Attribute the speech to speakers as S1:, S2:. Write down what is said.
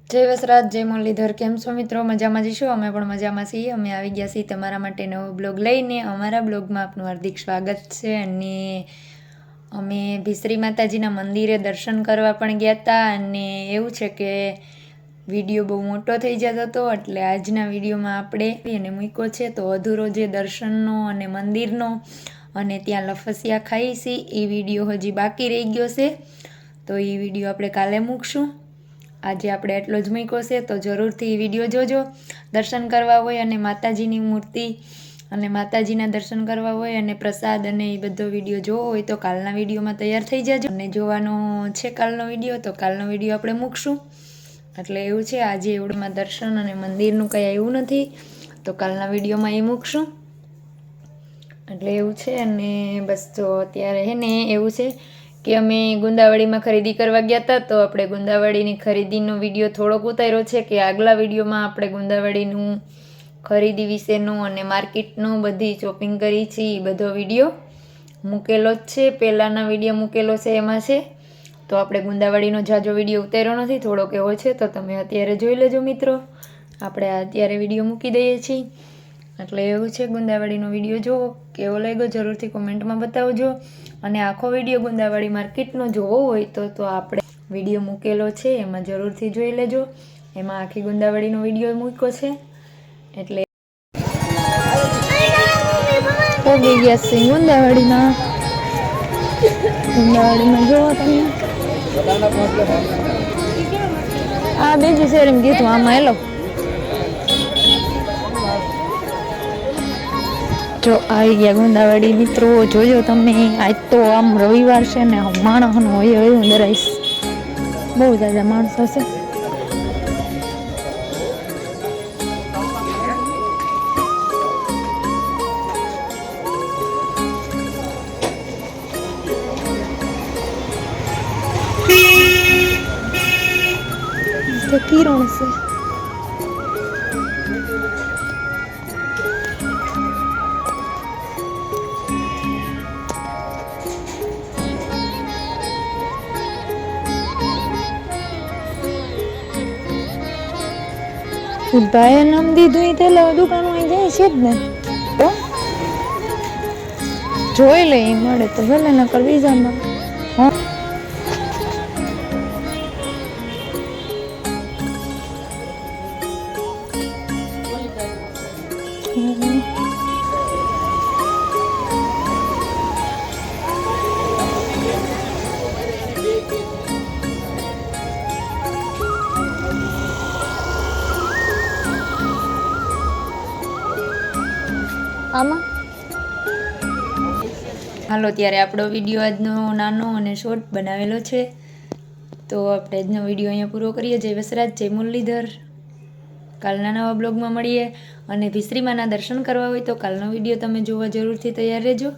S1: જય વસરાજ, જય મુરલીધર. કેમ છો મિત્રો? મજામાં જઈશું. અમે પણ મજામાં છીએ. અમે આવી ગયા છીએ તમારા માટે નવો બ્લોગ લઈને. અમારા બ્લોગમાં આપનું હાર્દિક સ્વાગત છે. અને અમે ભીસરી માતાજીના મંદિરે દર્શન કરવા પણ ગયા હતા. અને એવું છે કે વિડીયો બહુ મોટો થઈ જતો હતો, એટલે આજના વિડીયોમાં આપણે એને મૂક્યો છે તો અધૂરો જે દર્શનનો અને મંદિરનો અને ત્યાં લફસિયા ખાઈ છે એ વિડીયો હજી બાકી રહી ગયો છે. તો એ વિડીયો આપણે કાલે મૂકશું. આજે આપણે એટલો જ મૂક્યો છે, તો જરૂરથી વિડીયો જોજો. દર્શન કરવા હોય અને માતાજીની મૂર્તિ અને માતાજીના દર્શન કરવા હોય અને પ્રસાદ અને એ બધો વિડીયો જોવો હોય તો કાલના વિડીયોમાં તૈયાર થઈ જાજો. અને જોવાનો છે કાલનો વિડીયો, તો કાલનો વિડીયો આપણે મૂકશું. એટલે એવું છે, આજે એવડમાં દર્શન અને મંદિરનું કંઈ આવ્યું નથી, તો કાલના વિડીયોમાં એ મૂકશું. એટલે એવું છે. અને બસ તો અત્યારે હે ને એવું છે કે અમે ગુંદાવાડીમાં ખરીદી કરવા ગયા હતા, તો આપણે ગુંદાવાડીની ખરીદીનો વિડીયો થોડોક ઉતાર્યો છે કે આગલા વિડીયોમાં આપણે ગુંદાવાડીનું ખરીદી વિશેનું અને માર્કેટનું બધી શોપિંગ કરી છે એ બધો વિડીયો મૂકેલો જ છે. પહેલાંના વિડીયો મૂકેલો છે એમાં છે. તો આપણે ગુંદાવાડીનો જાજો વિડીયો ઉતાર્યો નથી, થોડોક એવો છે, તો તમે અત્યારે જોઈ લેજો મિત્રો. આપણે અત્યારે વિડીયો મૂકી દઈએ છીએ. એટલે એવું છે, ગુંદાવાડીનો વિડીયો જુઓ, કેવો લાગ્યો જરૂરથી કોમેન્ટમાં બતાવજો. અને આખો વિડીયો ગુંદાવાડી માર્કેટનો જોવો હોય તો આપણે વિડીયો મૂકેલો છે, એમાં જરૂરથી જોઈ લેજો. એમાં આખી ગુંદાવાડીનો વિડીયો મૂક્યો છે. એટલે પહોંચી ગયા છે ગુંદાવાડીમાં. ગુંદાવાડીમાં જોવો તમે, આ બીજું છે એમ કીધું, આમાં એલો જો આવી ગયા ગુંદાવાડી મિત્રો. જોજો તમે, આજ તો આમ રવિવાર છે ને માણસનો હોય એવું દરાઈશ. બહુ જાજા માણસો છે. તો કિરણ છે. ભાઈએ નામ દીધું એ તેલા દુકાનો અહીં જાય છે જ ને, તો જોઈ લે એ મળે તો ભલે, નકર બીજામાં હા. આમાં હાલો, ત્યારે આપણો વિડીયો આજનો નાનો અને શોર્ટ બનાવેલો છે. તો આપણે આજનો વિડીયો અહીંયા પૂરો કરીએ. જય વસરાજ, જય મુરલીધર. કાલના નવા બ્લોગમાં મળીએ. અને ભીસરીમાના દર્શન કરવા હોય તો કાલનો વિડીયો તમે જોવા જરૂરથી તૈયાર રહેજો.